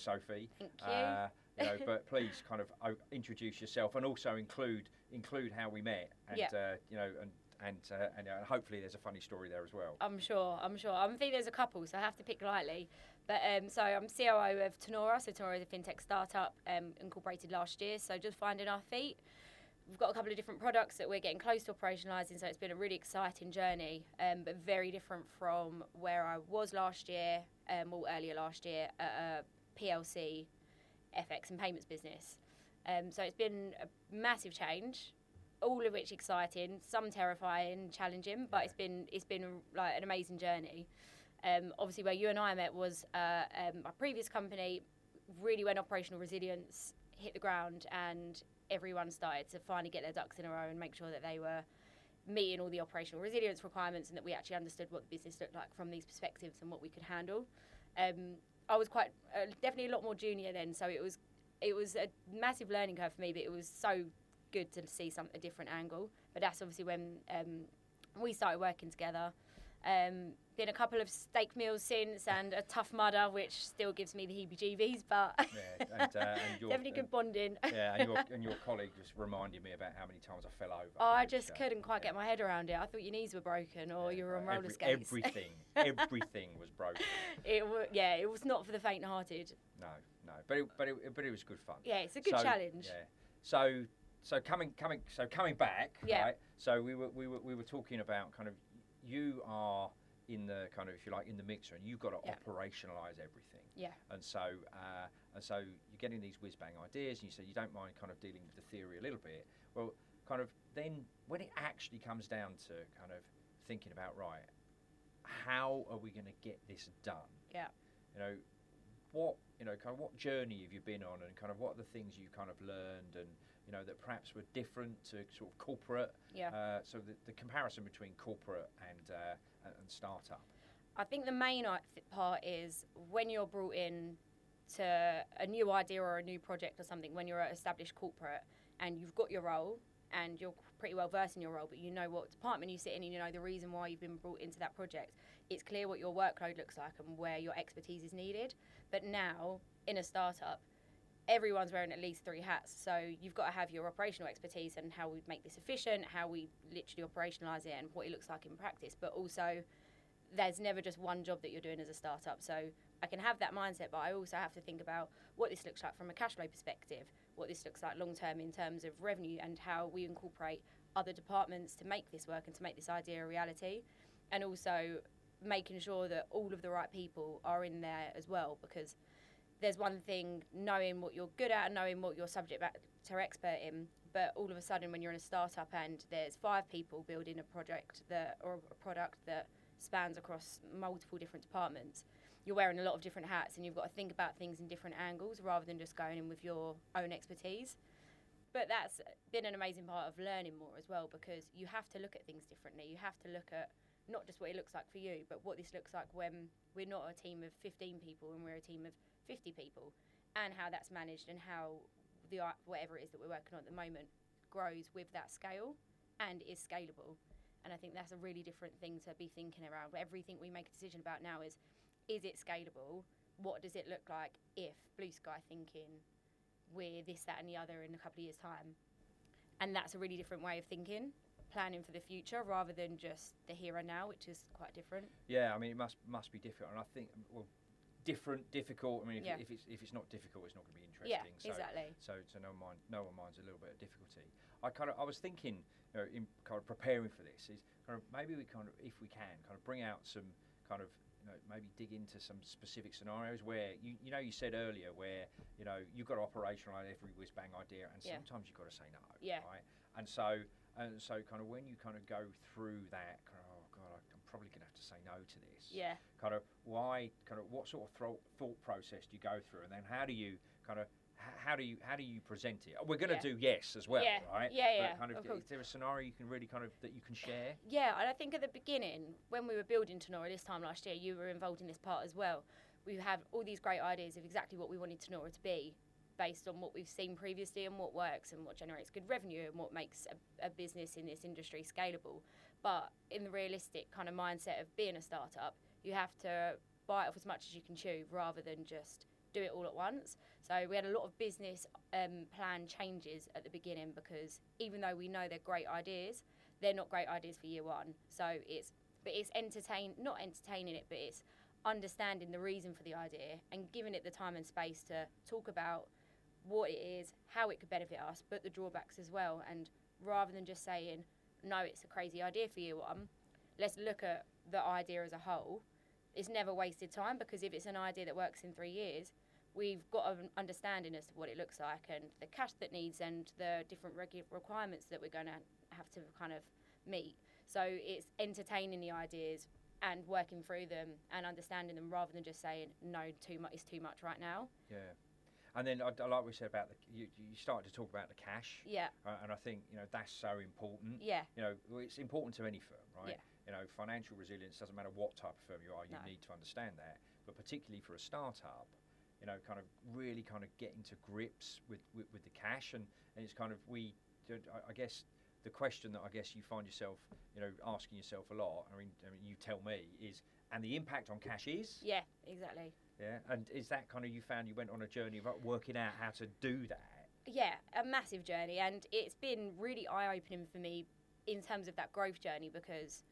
Sophie. Thank you. But please kind of introduce yourself and also include how we met, and and hopefully there's a funny story there as well. I'm sure. I think there's a couple, so I have to pick lightly. But so I'm COO of Tenora. So Tenora is a fintech startup incorporated last year. So just finding our feet. We've got a couple of different products that we're getting close to operationalising, so it's been a really exciting journey, but very different from where I was last year, earlier last year, at a PLC, FX and payments business. So it's been a massive change, all of which exciting, some terrifying, challenging, but it's been like an amazing journey. Obviously, where you and I met was my previous company, really when operational resilience hit the ground and everyone started to finally get their ducks in a row and make sure that they were meeting all the operational resilience requirements and that we actually understood what the business looked like from these perspectives and what we could handle. I was quite definitely a lot more junior then, so it was a massive learning curve for me, but it was so good to see a different angle. But that's obviously when we started working together. Been a couple of steak meals since and a Tough Mudder, which still gives me the heebie-jeebies, but and definitely good bonding. And your colleague just reminded me about how many times I fell over. Oh, I just couldn't quite get my head around it. I thought your knees were broken or you were on roller skates. Everything was broken. It was not for the faint-hearted. No, but it was good fun. Yeah, it's a good challenge. Yeah. So coming back, right? So we were talking about kind of you are in the kind of, if you like, in the mixer, and you've got to operationalise everything. Yeah. And so you're getting these whiz bang ideas, and you say you don't mind kind of dealing with the theory a little bit. Well, kind of then when it actually comes down to kind of thinking about, right, how are we going to get this done? Yeah. What journey have you been on, and kind of what are the things you kind of learned, and that perhaps were different to sort of corporate. Yeah. So the comparison between corporate and startup. I think the main part is when you're brought in to a new idea or a new project or something, when you're at established corporate and you've got your role and you're pretty well versed in your role, but you know what department you sit in and you know the reason why you've been brought into that project. It's clear what your workload looks like and where your expertise is needed. But now, in a startup, everyone's wearing at least 3 hats. So you've got to have your operational expertise and how we make this efficient, how we literally operationalise it and what it looks like in practice. But also, there's never just one job that you're doing as a startup. So I can have that mindset, but I also have to think about what this looks like from a cash flow perspective, what this looks like long term in terms of revenue and how we incorporate other departments to make this work and to make this idea a reality. And also making sure that all of the right people are in there as well, because there's one thing knowing what you're good at and knowing what you're subject matter expert in, but all of a sudden when you're in a startup and there's 5 people building a project or a product that spans across multiple different departments, you're wearing a lot of different hats and you've got to think about things in different angles rather than just going in with your own expertise. But that's been an amazing part of learning more as well, because you have to look at things differently. You have to look at not just what it looks like for you, but what this looks like when we're not a team of 15 people and we're a team of 50 people, and how that's managed and how whatever it is that we're working on at the moment grows with that scale and is scalable. And I think that's a really different thing to be thinking around. Everything we make a decision about now is it scalable? What does it look like if blue sky thinking we're this, that and the other in a couple of years' time? And that's a really different way of thinking, planning for the future rather than just the here and now, which is quite different. Yeah, I mean, it must be different. And I think, difficult. I mean, if it's not difficult, it's not going to be interesting. Yeah, exactly. So no one minds a little bit of difficulty. I was thinking, in kind of preparing for this, is kind of maybe we kind of, if we can, kind of bring out some kind of, maybe dig into some specific scenarios where you said earlier where you've got to operationalise every whiz bang idea, and sometimes you've got to say no. Yeah. Right. And so kind of when you kind of go through that, kind of, oh God, I'm probably going to have to say no to this. Yeah. Kind of why? Kind of what sort of thought process do you go through, and then how do you present it? We're going to do yes as well, right? Yeah. But kind of is there a scenario you can really kind of that you can share? Yeah, and I think at the beginning when we were building Tenora this time last year, you were involved in this part as well. We have all these great ideas of exactly what we wanted Tenora to be, based on what we've seen previously and what works and what generates good revenue and what makes a business in this industry scalable. But in the realistic kind of mindset of being a startup, you have to bite off as much as you can chew rather than just do it all at once. So we had a lot of business plan changes at the beginning, because even though we know they're great ideas, they're not great ideas for year one. So it's not entertaining it, but it's understanding the reason for the idea and giving it the time and space to talk about what it is, how it could benefit us, but the drawbacks as well. And rather than just saying, no, it's a crazy idea for year one, let's look at the idea as a whole. It's never wasted time, because if it's an idea that works in 3 years, we've got an understanding as to what it looks like and the cash that needs and the different requirements that we're going to have to kind of meet. So it's entertaining the ideas and working through them and understanding them, rather than just saying, no, it's too much right now. Yeah. And then, I like we said about you started to talk about the cash. Yeah. And I think, that's so important. Yeah. It's important to any firm, right? Yeah. Financial resilience, doesn't matter what type of firm you are, you No. need to understand that. But particularly for a startup, kind of really kind of getting to grips with the cash. And it's kind of, I guess, the question that I guess you find yourself, asking yourself a lot, I mean, you tell me, is, and the impact on cash is? Yeah, exactly. Yeah, and is that kind of, you found you went on a journey of working out how to do that? Yeah, a massive journey, and it's been really eye-opening for me in terms of that growth journey, because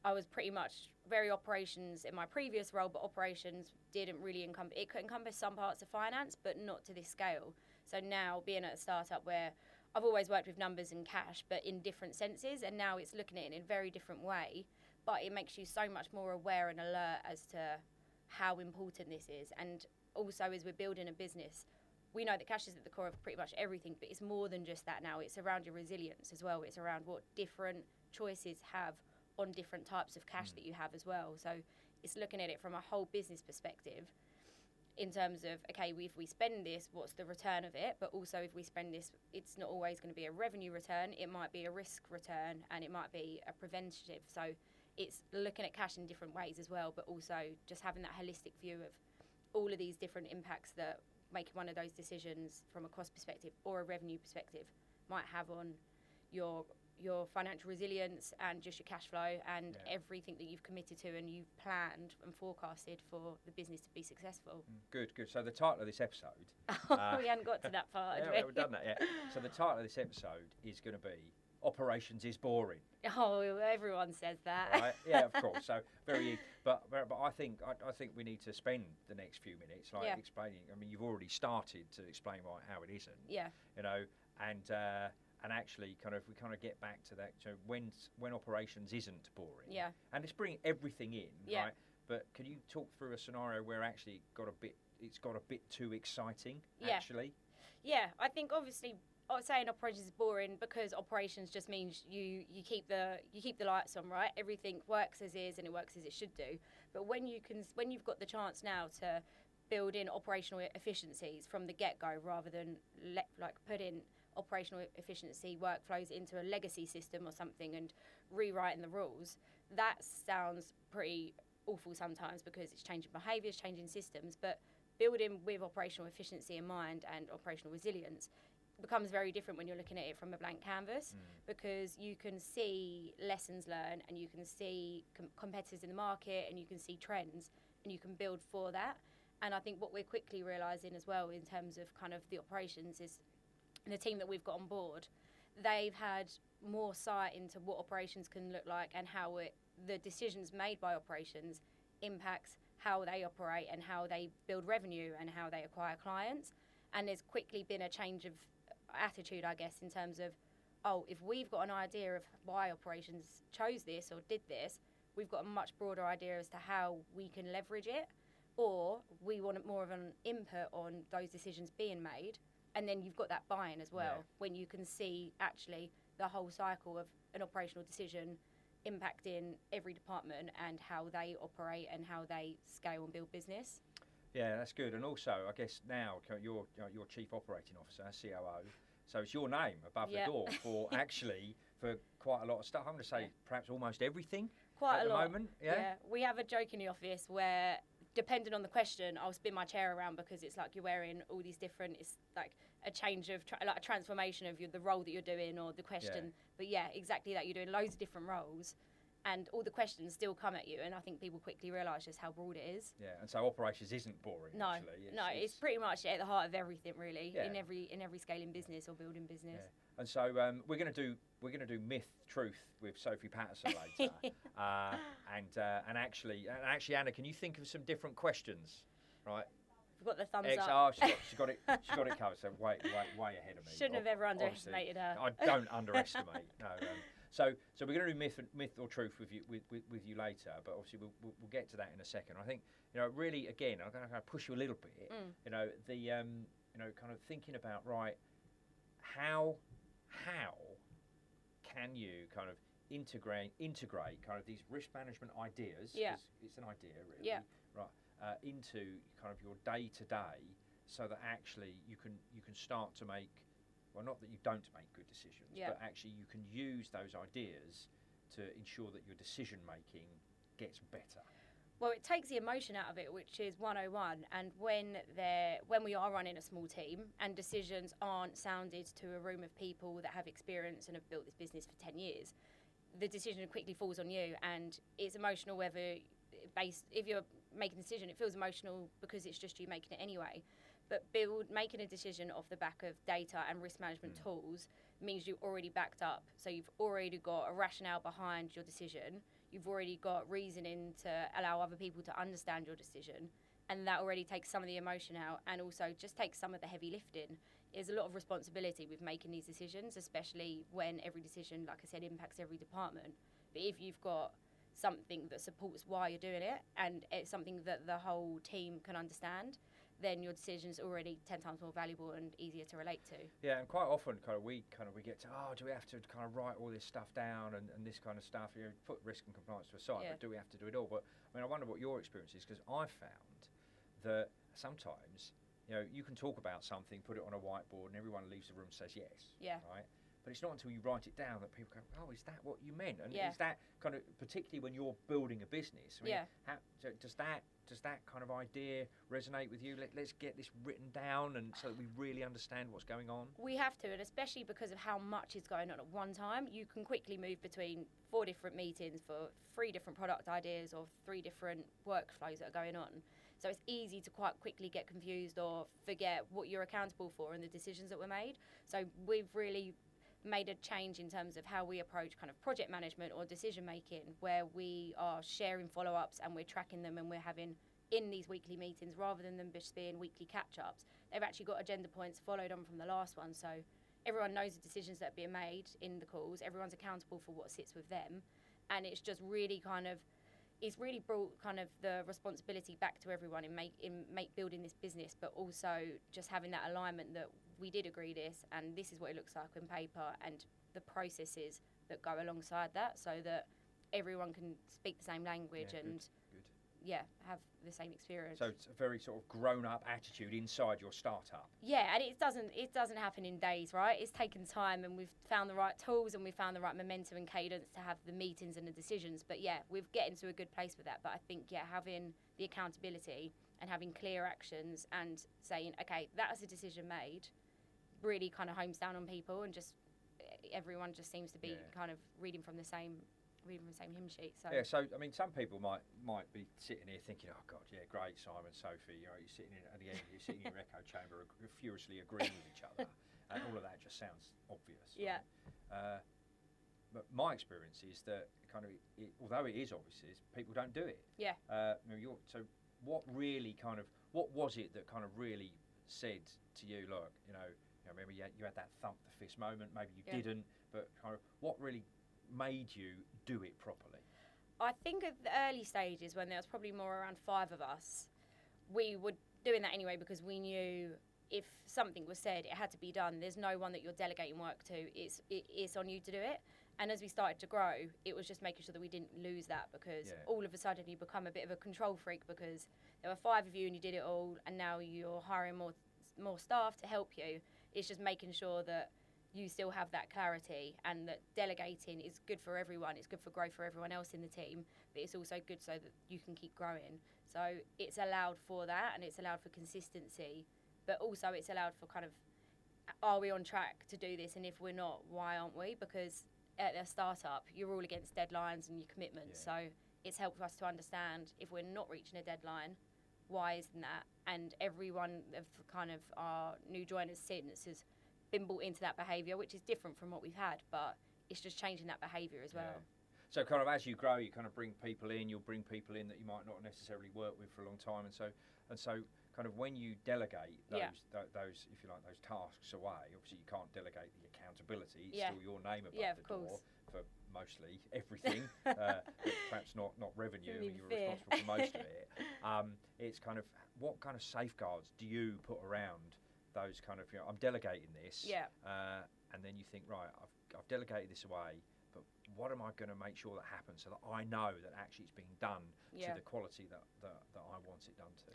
I was pretty much very operations in my previous role, but operations didn't really it could encompass some parts of finance, but not to this scale. So now, being at a startup where I've always worked with numbers and cash, but in different senses, and now it's looking at it in a very different way, but it makes you so much more aware and alert as to how important this is. And also, as we're building a business, we know that cash is at the core of pretty much everything, but it's more than just that now. It's around your resilience as well. It's around what different choices have on different types of cash that you have as well. So it's looking at it from a whole business perspective, in terms of, okay, if we spend this, what's the return of it? But also, if we spend this, it's not always going to be a revenue return. It might be a risk return, and it might be a preventative. So it's looking at cash in different ways as well, but also just having that holistic view of all of these different impacts that making one of those decisions from a cost perspective or a revenue perspective might have on your financial resilience and just your cash flow and everything that you've committed to and you've planned and forecasted for the business to be successful. Good. So the title of this episode... we hadn't got to that part, yeah, we haven't done that yet. So the title of this episode is going to be Operations is Boring. Oh, everyone says that. Right? Yeah, of course. So very... But I think we need to spend the next few minutes explaining... I mean, you've already started to explain how it isn't. Yeah. And actually, we get back to that. So when operations isn't boring, and it's bringing everything in, right? But can you talk through a scenario where actually it's got a bit too exciting, actually? Yeah, I think obviously saying operations is boring because operations just means you keep the lights on, right? Everything works as is and it works as it should do. But when you've got the chance now to build in operational efficiencies from the get-go, rather than put in operational efficiency workflows into a legacy system or something and rewriting the rules, that sounds pretty awful sometimes because it's changing behaviours, changing systems. But building with operational efficiency in mind and operational resilience becomes very different when you're looking at it from a blank canvas, because you can see lessons learned and you can see competitors in the market and you can see trends and you can build for that. And I think what we're quickly realising as well in terms of kind of the operations is the team that we've got on board, they've had more sight into what operations can look like and how the decisions made by operations impacts how they operate and how they build revenue and how they acquire clients. And there's quickly been a change of attitude, I guess, in terms of, if we've got an idea of why operations chose this or did this, we've got a much broader idea as to how we can leverage it, or we want more of an input on those decisions being made. And then you've got that buy-in as well, when you can see actually the whole cycle of an operational decision impacting every department and how they operate and how they scale and build business. Yeah, that's good. And also, I guess now you're Chief Operating Officer, COO, so it's your name above the door for quite a lot of stuff. I'm going to say perhaps almost everything quite at a the lot. moment. Yeah, we have a joke in the office where, depending on the question, I'll spin my chair around because it's like you're wearing all these different, it's like a change of, like a transformation of the role that you're doing or the question. But yeah, exactly that. You're doing loads of different roles and all the questions still come at you, and I think people quickly realise just how broad it is. Yeah, and so operations isn't boring. No, actually. It's pretty much at the heart of everything, really, Yeah. in every scaling business or building business. Yeah. And so we're going to do myth truth with Sophie Paterson later, and actually, Anna, can you think of some different questions, right? We've got the thumbs up. She's got it covered. So way ahead of me. Shouldn't have ever underestimated her. I don't underestimate. No. So we're going to do myth or truth with you later, but obviously we'll get to that in a second. I think really again I'm going to push you a little bit. Kind of thinking about how can you kind of integrate kind of these risk management ideas? Yeah. It's an idea really. Yeah. Right. Into kind of your day to day, so that actually you can start to make. Well, not that you don't make good decisions, but actually you can use those ideas to ensure that your decision making gets better. Well, it takes the emotion out of it, which is 101. And when we are running a small team and decisions aren't sounded to a room of people that have experience and have built this business for 10 years, the decision quickly falls on you, and it's emotional if you're making a decision, it feels emotional because it's just you making it anyway. But making a decision off the back of data and risk management tools means you're already backed up. So you've already got a rationale behind your decision. You've already got reasoning to allow other people to understand your decision. And that already takes some of the emotion out, and also just takes some of the heavy lifting. There's a lot of responsibility with making these decisions, especially when every decision, like I said, impacts every department. But if you've got something that supports why you're doing it, and it's something that the whole team can understand, then your decision's already 10 times more valuable and easier to relate to. Yeah, and quite often we get to, do we have to kind of write all this stuff down and this kind of stuff? Put risk and compliance to a side, but do we have to do it all? But I mean, I wonder what your experience is, because I've found that sometimes, you can talk about something, put it on a whiteboard, and everyone leaves the room and says yes. Yeah. Right? But it's not until you write it down that people go, oh, is that what you meant? And is that kind of, particularly when you're building a business, I mean, so does that kind of idea resonate with you? Let's get this written down, and so that we really understand what's going on. We have to, and especially because of how much is going on at one time, you can quickly move between 4 different meetings for 3 different product ideas or 3 different workflows that are going on. So it's easy to quite quickly get confused or forget what you're accountable for and the decisions that were made. So we've really made a change in terms of how we approach kind of project management or decision making, where we are sharing follow-ups and we're tracking them, and we're having in these weekly meetings rather than them just being weekly catch-ups. They've actually got agenda points followed on from the last one, so everyone knows the decisions that are being made in the calls, everyone's accountable for what sits with them, and it's just really it's really brought kind of the responsibility back to everyone in building this business, but also just having that alignment that we did agree this, and this is what it looks like on paper, and the processes that go alongside that, so that everyone can speak the same language and good. Have the same experience. So it's a very sort of grown-up attitude inside your startup. Yeah, and it doesn't happen in days, right? It's taken time, and we've found the right tools, and we've found the right momentum and cadence to have the meetings and the decisions. But we're getting to a good place with that. But I think having the accountability and having clear actions and saying, okay, that was a decision made, really kind of homes down on people, and just everyone just seems to be kind of reading from the same hymn sheet. So so I mean, some people might be sitting here thinking, oh God, great, Simon, Sophie, you're sitting at the end, you're sitting in your echo chamber, furiously agreeing with each other, and all of that just sounds obvious. Yeah. Right? But my experience is that although it is obvious, people don't do it. Yeah. So what was it that kind of really said to you, look, maybe you had that thump the fist moment, maybe you didn't, but kind of what really made you do it properly? I think at the early stages, when there was probably more around 5 of us, we were doing that anyway because we knew if something was said, it had to be done. There's no one that you're delegating work to. It's on you to do it. And as we started to grow, it was just making sure that we didn't lose that, because all of a sudden you become a bit of a control freak, because there were 5 of you and you did it all, and now you're hiring more staff to help you. It's just making sure that you still have that clarity, and that delegating is good for everyone. It's good for growth for everyone else in the team, but it's also good so that you can keep growing. So it's allowed for that, and it's allowed for consistency, but also it's allowed for kind of, are we on track to do this? And if we're not, why aren't we? Because at a startup, you're all against deadlines and your commitments. So it's helped us to understand if we're not reaching a deadline, why isn't that? And every one of kind of our new joiners since has been brought into that behaviour, which is different from what we've had, but it's just changing that behaviour as well. So kind of as you grow, you kind of bring people in. You'll bring people in that you might not necessarily work with for a long time, and so kind of when you delegate those if you like, those tasks away. Obviously, you can't delegate the accountability. It's still your name above the door for mostly everything. Perhaps not revenue. I mean, you're responsible for most of it. It's kind of what kind of safeguards do you put around those kind of, you know, I'm delegating this, and then you think, right, I've delegated this away, but what am I going to make sure that happens so that I know that actually it's being done to the quality that I want it done to?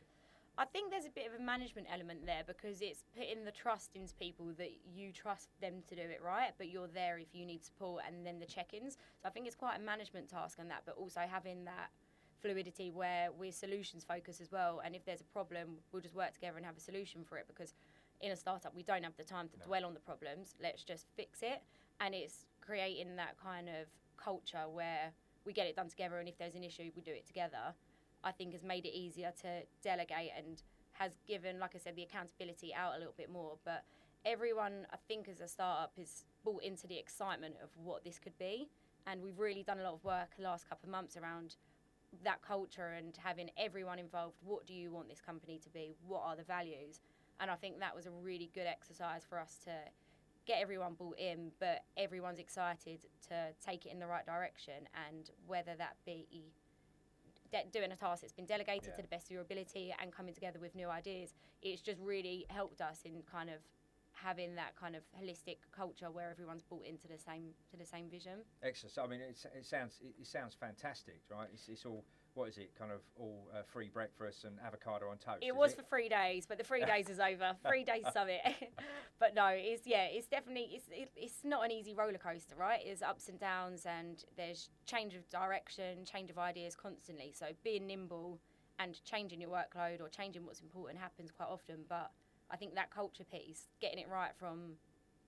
I think there's a bit of a management element there, because it's putting the trust into people that you trust them to do it right, but you're there if you need support, and then the check-ins. So I think it's quite a management task on that, but also having that fluidity where we're solutions focused as well, and if there's a problem, we'll just work together and have a solution for it, because in a startup we don't have the time to dwell on the problems. Let's just fix it. And it's creating that kind of culture where we get it done together, and if there's an issue, we do it together. I think has made it easier to delegate and has given, like I said, the accountability out a little bit more. But everyone, I think, as a startup is bought into the excitement of what this could be. And we've really done a lot of work the last couple of months around that culture and having everyone involved. What do you want this company to be? What are the values? And I think that was a really good exercise for us to get everyone bought in, but everyone's excited to take it in the right direction. And whether that be doing a task that's been delegated to the best of your ability and coming together with new ideas, it's just really helped us in kind of having that kind of holistic culture where everyone's bought into the same vision. Excellent. I mean, it sounds fantastic, right? It's all, what is it? Kind of all free breakfast and avocado on toast. It was for 3 days, but the 3 days is over. 3 days summit. But no, it's definitely it's not an easy roller coaster, right? It's ups and downs, and there's change of direction, change of ideas constantly. So being nimble and changing your workload or changing what's important happens quite often. But I think that culture piece, getting it right from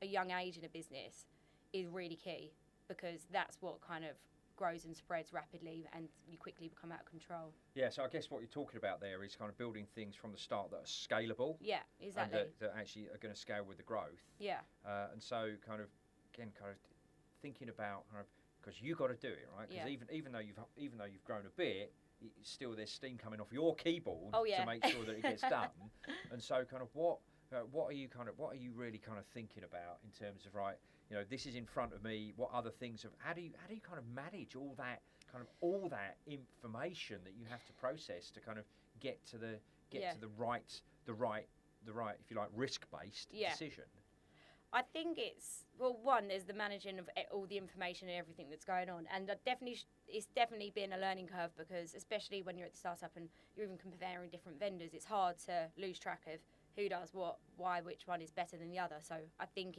a young age in a business, is really key, because that's what kind of grows and spreads rapidly, and you quickly become out of control. Yeah, so I guess what you're talking about there is kind of building things from the start that are scalable. Yeah, exactly. And that actually are going to scale with the growth. Yeah. And so kind of, again, kind of thinking about kind of, because you got to do it, right? Because even though you've grown a bit, still there's steam coming off your keyboard to make sure that it gets done. And so kind of what are you really kind of thinking about in terms of, right, you know, this is in front of me, what other things how do you kind of manage all that information that you have to process to kind of get to the right if you like risk-based decision? I think it's, well, one, there's the managing of all the information and everything that's going on, and it's definitely been a learning curve, because especially when you're at the startup and you're even comparing different vendors, it's hard to lose track of who does what, why, which one is better than the other. So I think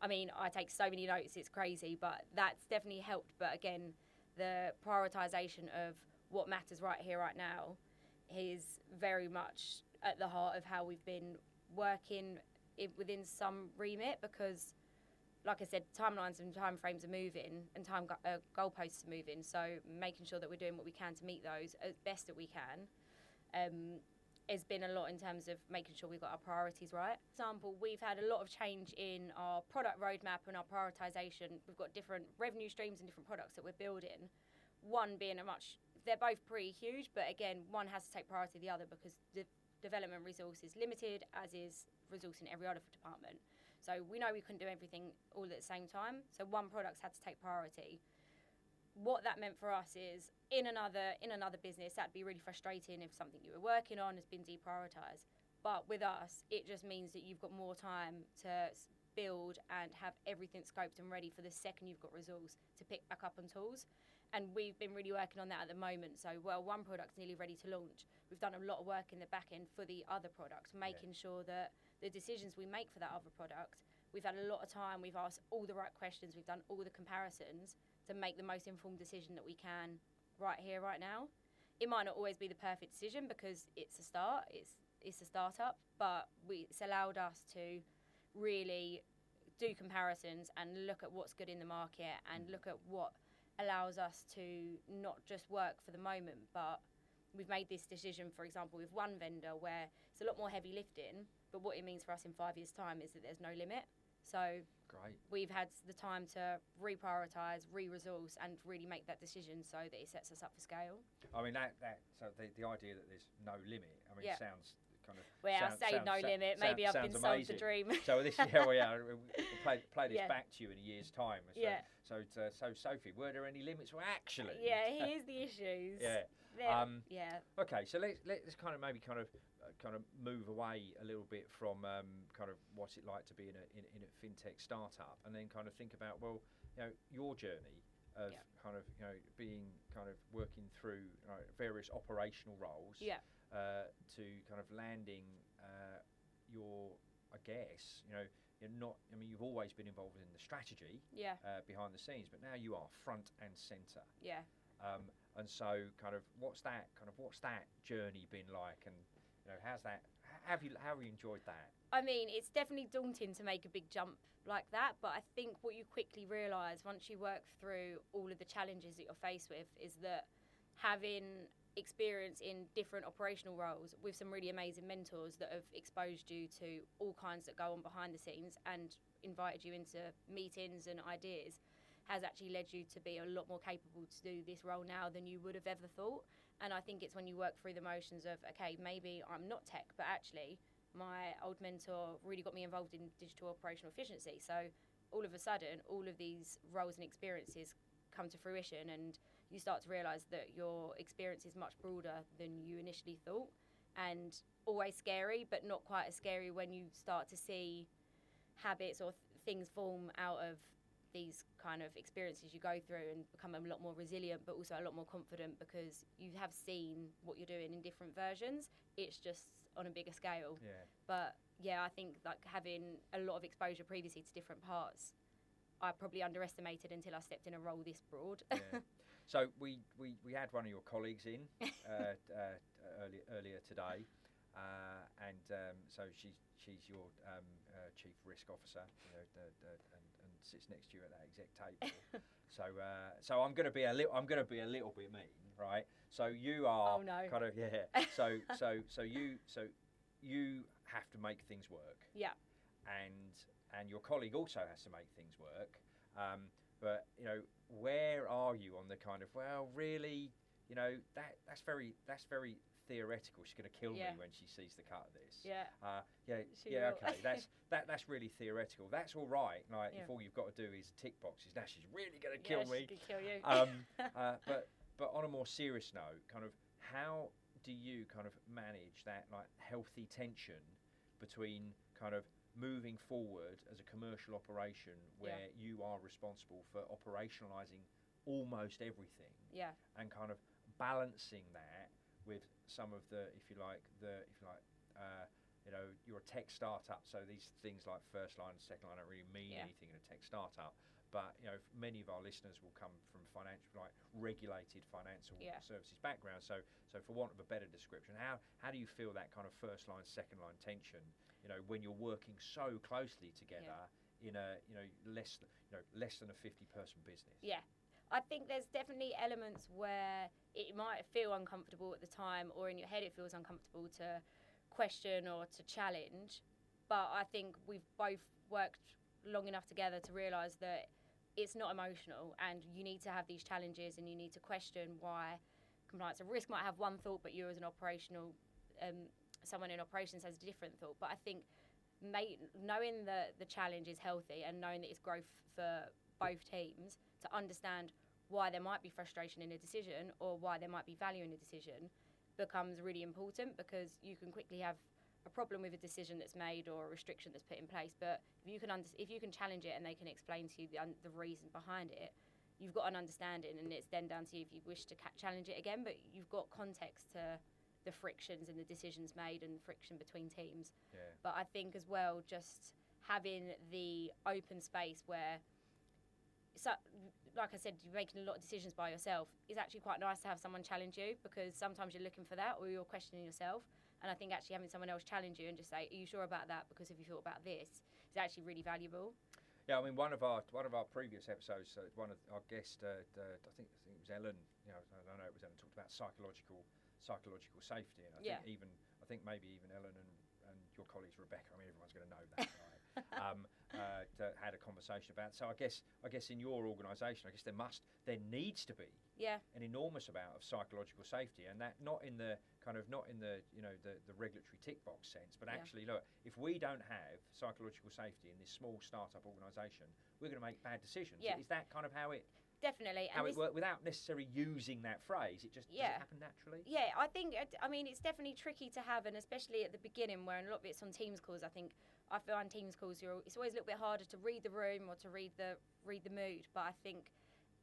I take so many notes, it's crazy, but that's definitely helped. But again, the prioritisation of what matters right here, right now, is very much at the heart of how we've been working within some remit, because, like I said, timelines and time frames are moving, and goalposts are moving. So making sure that we're doing what we can to meet those as best that we can has been a lot in terms of making sure we've got our priorities right. For example, we've had a lot of change in our product roadmap and our prioritisation. We've got different revenue streams and different products that we're building. One being they're both pretty huge, but again, one has to take priority of the other, because the development resource is limited, as is resource in every other department. So we know we couldn't do everything all at the same time, so one product's had to take priority. What that meant for us is, in another business, that'd be really frustrating if something you were working on has been deprioritised. But with us, it just means that you've got more time to build and have everything scoped and ready for the second you've got resource to pick back up on tools. And we've been really working on that at the moment. So, one product's nearly ready to launch. We've done a lot of work in the back end for the other product, making sure that the decisions we make for that other product, we've had a lot of time, we've asked all the right questions, we've done all the comparisons to make the most informed decision that we can right here, right now. It might not always be the perfect decision, because it's a startup, but it's allowed us to really do comparisons and look at what's good in the market and look at what allows us to not just work for the moment, but we've made this decision, for example, with one vendor where it's a lot more heavy lifting, but what it means for us in 5 years' time is that there's no limit. So Great. we've had the time to reprioritise, re-resource, and really make that decision so that it sets us up for scale. I mean, so the idea that there's no limit, I mean, sounds kind of... Well, I say no limit. Maybe I've been sold the dream. So this, we'll play this back to you in a year's time. So, so Sophie, were there any limits? Well, actually... Yeah, here's the issues. Okay, so let's kind of move away a little bit from kind of what's it like to be in a fintech startup, and then kind of think about, well, your journey of kind of being kind of working through various operational roles to kind of landing your, I guess, you've always been involved in the strategy behind the scenes, but now you are front and centre. Yeah. And so kind of what's that journey been like, and how have you enjoyed that? I mean, it's definitely daunting to make a big jump like that, but I think what you quickly realise once you work through all of the challenges that you're faced with is that having experience in different operational roles with some really amazing mentors that have exposed you to all kinds that go on behind the scenes and invited you into meetings and ideas has actually led you to be a lot more capable to do this role now than you would have ever thought. And I think it's when you work through the motions of, okay, maybe I'm not tech, but actually my old mentor really got me involved in digital operational efficiency. So all of a sudden, all of these roles and experiences come to fruition, and you start to realise that your experience is much broader than you initially thought, and always scary, but not quite as scary when you start to see habits or things form out of these kind of experiences you go through and become a lot more resilient, but also a lot more confident because you have seen what you're doing in different versions. It's just on a bigger scale. Yeah. But yeah, I think like having a lot of exposure previously to different parts, I probably underestimated until I stepped in a role this broad. Yeah. So we had one of your colleagues in earlier today, and so she's your chief risk officer, and sits next to you at that exec table. So I'm going to be a little bit mean, right? So you are kind of So you have to make things work. Yeah. And your colleague also has to make things work. But where are you on the kind of, well, really, that's very theoretical. She's going to kill me when she sees the cut of this. Okay. That's really theoretical. That's all right. Like if all you've got to do is tick boxes. Now she's really going to kill me. She could kill you. But on a more serious note, kind of how do you kind of manage that like healthy tension between kind of moving forward as a commercial operation where you are responsible for operationalizing almost everything, and kind of balancing that with some of you're a tech startup, so these things like first line and second line don't really mean anything in a tech startup. But many of our listeners will come from regulated financial services background. So for want of a better description, how do you feel that kind of first line, second line tension? When you're working so closely together in a less than a 50-person business. Yeah, I think there's definitely elements where it might feel uncomfortable at the time, or in your head it feels uncomfortable to question or to challenge. But I think we've both worked long enough together to realise that it's not emotional, and you need to have these challenges, and you need to question why compliance and risk might have one thought, but you as an operational someone in operations has a different thought. But I think knowing that the challenge is healthy and knowing that it's growth for both teams, to understand why there might be frustration in a decision or why there might be value in a decision becomes really important, because you can quickly have a problem with a decision that's made or a restriction that's put in place. But if you can challenge it and they can explain to you the reason behind it, you've got an understanding, and it's then down to you if you wish to challenge it again. But you've got context to the frictions and the decisions made and friction between teams. Yeah. But I think as well, just having the open space where, like I said, you're making a lot of decisions by yourself, it's actually quite nice to have someone challenge you, because sometimes you're looking for that or you're questioning yourself. And I think actually having someone else challenge you and just say, are you sure about that? Because if you thought about this, is actually really valuable. Yeah, I mean, one of our previous episodes, one of our guests, I think it was Ellen. You know, I don't know, it was Ellen, talked about psychological safety, and I think maybe even Ellen and your colleagues Rebecca. I mean, everyone's going to know that, right? Had a conversation about. So I guess in your organisation, I guess there needs to be an enormous amount of psychological safety, and that not in the you know the regulatory tick box sense, but actually look, if we don't have psychological safety in this small startup organisation, we're going to make bad decisions. Yeah. Is that kind of how it? Definitely. How it works without necessarily using that phrase? It just does it happen naturally? Yeah, I think. I mean, it's definitely tricky to have, and especially at the beginning, where a lot of it's on Teams calls. I think I feel on Teams calls, it's always a little bit harder to read the room or to read the mood. But I think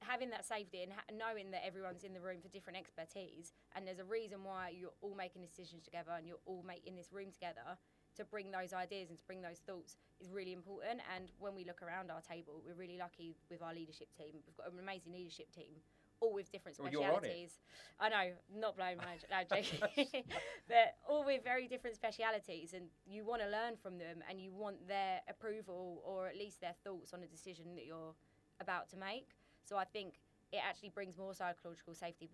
having that safety and knowing that everyone's in the room for different expertise, and there's a reason why you're all making decisions together and you're all in this room together to bring those ideas and to bring those thoughts is really important. And when we look around our table, we're really lucky with our leadership team. We've got an amazing leadership team, all with different specialities. I know, not blowing my joking, but all with very different specialities, and you want to learn from them and you want their approval or at least their thoughts on a decision that you're about to make. So I think it actually brings more psychological safety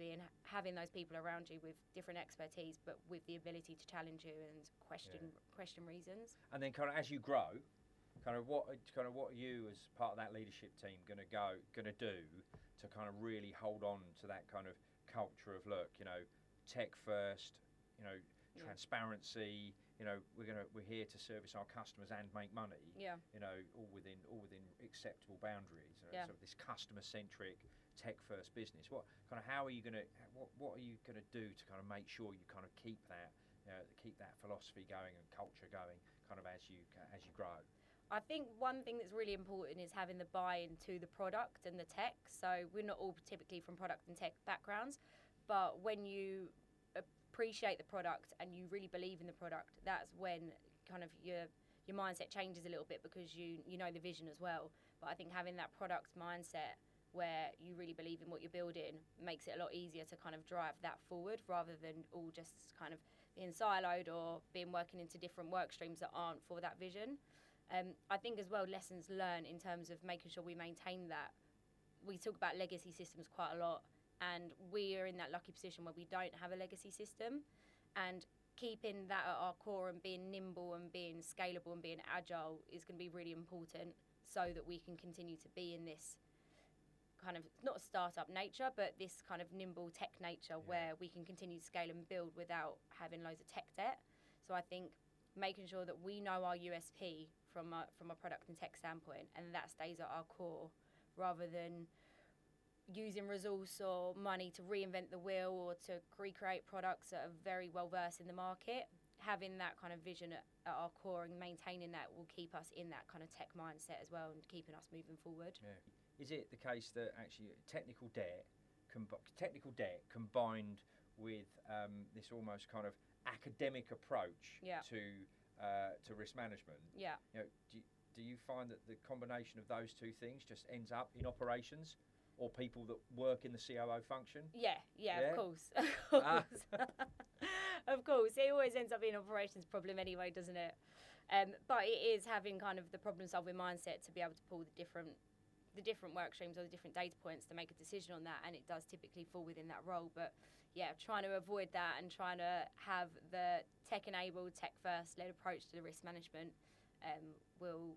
having those people around you with different expertise, but with the ability to challenge you and question reasons. And then, kind of as you grow, what are you as part of that leadership team going to do to kind of really hold on to that kind of culture of tech first, transparency. We're here to service our customers and make money. Yeah. All within acceptable boundaries. Sort of this customer centric, tech first business. What are you going to do to kind of make sure you kind of keep that philosophy going and culture going kind of as you grow? I think one thing that's really important is having the buy-in to the product and the tech. So we're not all typically from product and tech backgrounds, but when you appreciate the product and you really believe in the product, that's when kind of your mindset changes a little bit, because you know the vision as well. But I think having that product mindset where you really believe in what you're building makes it a lot easier to kind of drive that forward, rather than all just kind of being siloed or being working into different work streams that aren't for that vision. I think as well, lessons learned in terms of making sure we maintain that. We talk about legacy systems quite a lot, and we are in that lucky position where we don't have a legacy system, and keeping that at our core and being nimble and being scalable and being agile is going to be really important, so that we can continue to be in this kind of, not a startup nature, but this kind of nimble tech nature where we can continue to scale and build without having loads of tech debt. So I think making sure that we know our USP from a product and tech standpoint, and that stays at our core, rather than using resource or money to reinvent the wheel or to recreate products that are very well versed in the market. Having that kind of vision at our core and maintaining that will keep us in that kind of tech mindset as well, and keeping us moving forward. Yeah. Is it the case that actually technical debt combined with this almost kind of academic approach to risk management? Yeah. Do you find that the combination of those two things just ends up in operations or people that work in the COO function? Yeah, of course. Of course. It always ends up being an operations problem anyway, doesn't it? But it is having kind of the problem-solving mindset to be able to pull the different work streams or the different data points to make a decision on that, and it does typically fall within that role. But yeah, trying to avoid that and trying to have the tech-enabled, tech-first led approach to the risk management will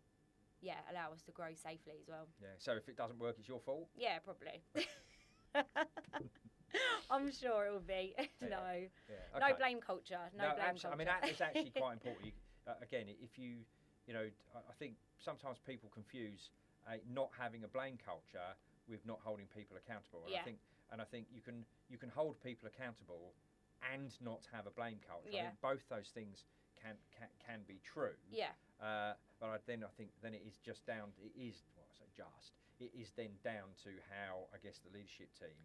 allow us to grow safely as well. Yeah, so if it doesn't work, it's your fault? Yeah, probably. I'm sure it will be. No. Yeah. Okay. No blame culture. No blame culture. I mean, that is actually quite important. Again, if I think sometimes people confuse not having a blame culture with not holding people accountable. And I think you can hold people accountable and not have a blame culture. Yeah. I think both those things can be true. Yeah. But I think then it is just down. It is then down to how I guess the leadership team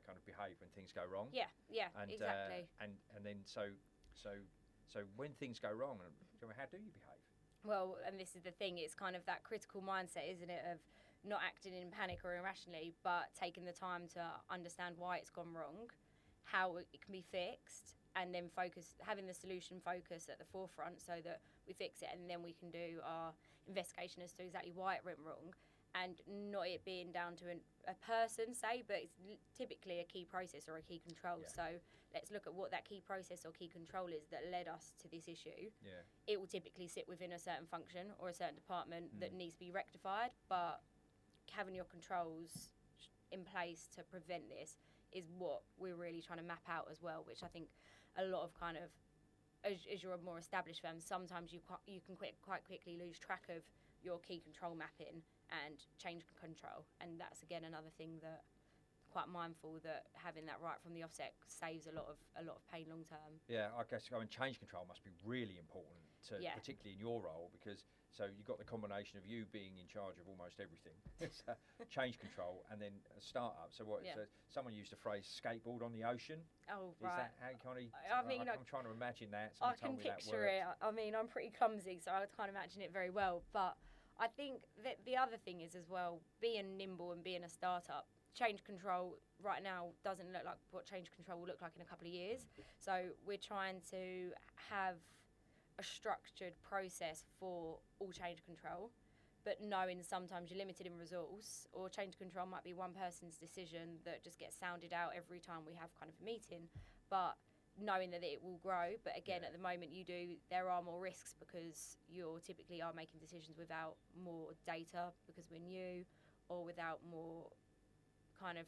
kind of behave when things go wrong. Yeah. And, exactly. And then so when things go wrong, how do you behave? Well, and this is the thing, it's kind of that critical mindset, isn't it, of not acting in panic or irrationally, but taking the time to understand why it's gone wrong, how it can be fixed, and then having the solution focus at the forefront, so that we fix it, and then we can do our investigation as to exactly why it went wrong, and not it being down to a person, say, but it's typically a key process or a key control. Yeah. So let's look at what that key process or key control is that led us to this issue. Yeah. It will typically sit within a certain function or a certain department that needs to be rectified, but having your controls in place to prevent this is what we're really trying to map out as well, which I think a lot of kind of, as you're a more established firm, sometimes you can quite quickly lose track of your key control mapping and change control, and that's again another thing that quite mindful that having that right from the offset saves a lot of pain long term. Yeah, I guess change control must be really important, particularly in your role, because so you've got the combination of you being in charge of almost everything, change control, and then a startup. So what? Yeah. So someone used the phrase "skateboard on the ocean." Oh, Is right. that how you kind of? I mean, I'm trying to imagine that. Someone I can picture it. I mean, I'm pretty clumsy, so I can't imagine it very well. But I think that the other thing is as well, being nimble and being a startup. Change control right now doesn't look like what change control will look like in a couple of years. So we're trying to have a structured process for all change control, but knowing sometimes you're limited in resource, or change control might be one person's decision that just gets sounded out every time we have kind of a meeting, but knowing that it will grow. But again, at the moment there are more risks because you typically are making decisions without more data because we're new, or without more kind of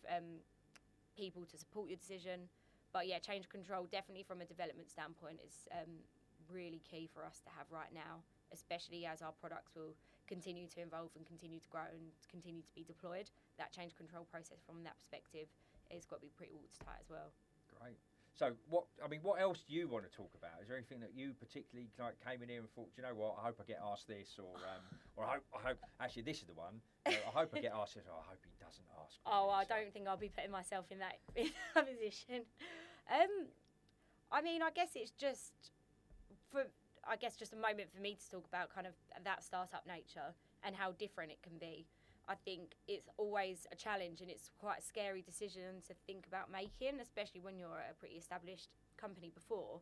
people to support your decision. But yeah, change control definitely from a development standpoint is really key for us to have right now, especially as our products will continue to evolve and continue to grow and continue to be deployed. That change control process from that perspective has got to be pretty watertight as well. Great. So what else do you want to talk about? Is there anything that you particularly came in here and thought, do you know what, I hope I get asked this, or I hope actually this is the one. I hope I get asked this, or I hope he doesn't ask. I don't think I'll be putting myself in that position. I mean, I guess it's just just a moment for me to talk about kind of that startup nature and how different it can be. I think it's always a challenge, and it's quite a scary decision to think about making, especially when you're at a pretty established company before.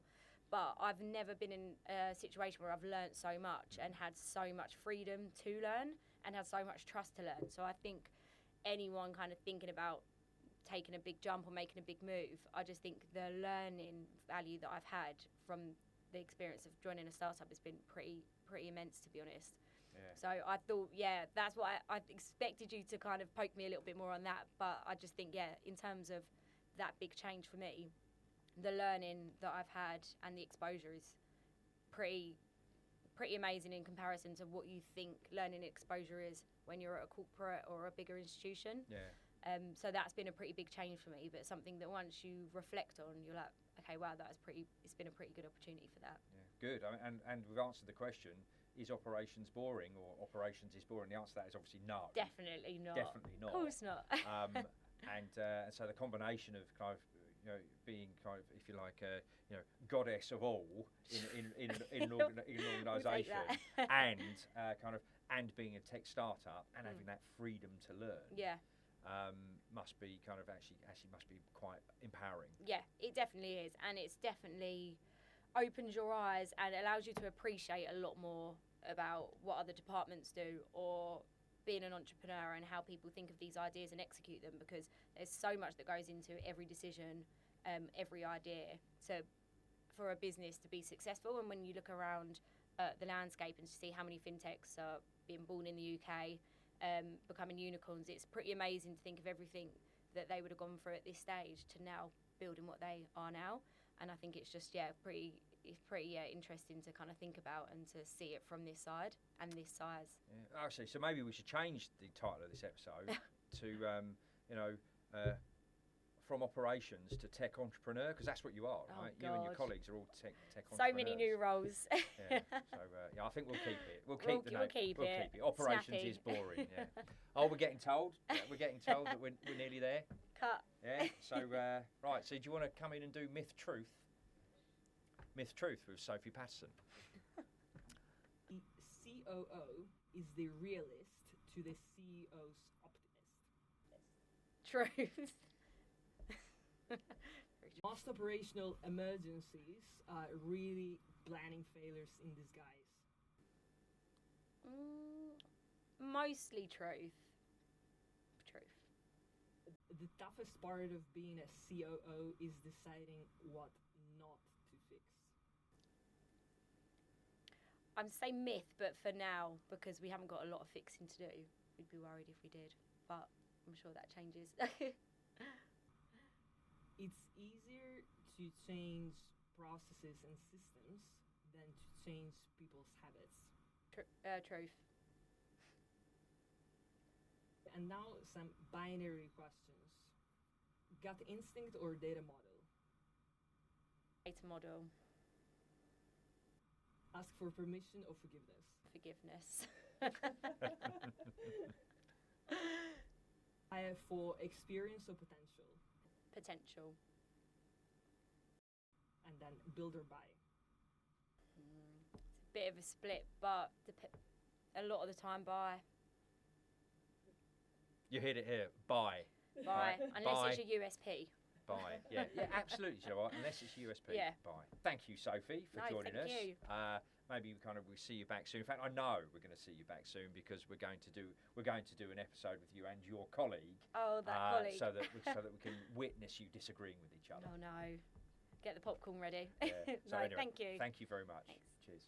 But I've never been in a situation where I've learnt so much and had so much freedom to learn and had so much trust to learn. So I think anyone kind of thinking about taking a big jump or making a big move, I just think the learning value that I've had from the experience of joining a startup has been pretty immense, to be honest. Yeah. So I thought, that's what I expected you to kind of poke me a little bit more on that. But I just think, in terms of that big change for me, the learning that I've had and the exposure is pretty amazing in comparison to what you think learning exposure is when you're at a corporate or a bigger institution. Yeah. So that's been a pretty big change for me, but something that once you reflect on, you're like, okay, wow, it's been a pretty good opportunity for that. Yeah, good. And we've answered the question, is operations boring, or operations is boring? The answer to that is obviously no. Definitely not. Definitely not. Of course not. And so the combination of kind of, being kind of, if you like, goddess of all in an organisation, and being a tech startup and having that freedom to learn. Yeah. Must be kind of actually must be quite empowering. Yeah, it definitely is, and it's definitely opens your eyes and allows you to appreciate a lot more about what other departments do, or being an entrepreneur and how people think of these ideas and execute them, because there's so much that goes into every decision, every idea for a business to be successful. And when you look around the landscape and see how many fintechs are being born in the UK, becoming unicorns, it's pretty amazing to think of everything that they would have gone through at this stage to now building what they are now. And I think it's just pretty interesting to kind of think about and to see it from this side and this size. Yeah. Actually, so maybe we should change the title of this episode to from operations to tech entrepreneur, because that's what you are, right? God. You and your colleagues are all tech entrepreneurs. So many new roles. Yeah. So I think we'll keep it. We'll keep it. Operations Snappy. is boring. Yeah. Oh, we're getting told. We're getting told that we're nearly there. Cut. Yeah. So right. So do you want to come in and do Myth Truth? Myth Truth with Sophie Paterson. The COO is the realist to the CEO's optimist. Truth. Most operational emergencies are really planning failures in disguise. Mostly truth. Truth. The toughest part of being a COO is deciding what not to fix. I'm saying myth, but for now, because we haven't got a lot of fixing to do, we'd be worried if we did. But I'm sure that changes. It's easier to change processes and systems than to change people's habits. Truth. And now some binary questions. Gut instinct or data model? Data model. Ask for permission or forgiveness? Forgiveness. Hire for experience or potential? Potential. And then build or buy? It's a bit of a split, but a lot of the time buy. You hit it here. Buy. Buy. Unless Buy. it's your USP. Buy. Yeah, absolutely. You know what? Unless it's USP, Yeah. buy. Thank you, Sophie, for joining thank us. you. Maybe we'll see you back soon. In fact, I know we're going to see you back soon because we're going to do an episode with you and your colleague. Oh, that colleague. So that we can witness you disagreeing with each other. Oh no. Get the popcorn ready. Yeah. So No, anyway, thank you. Thank you very much. Thanks. Cheers.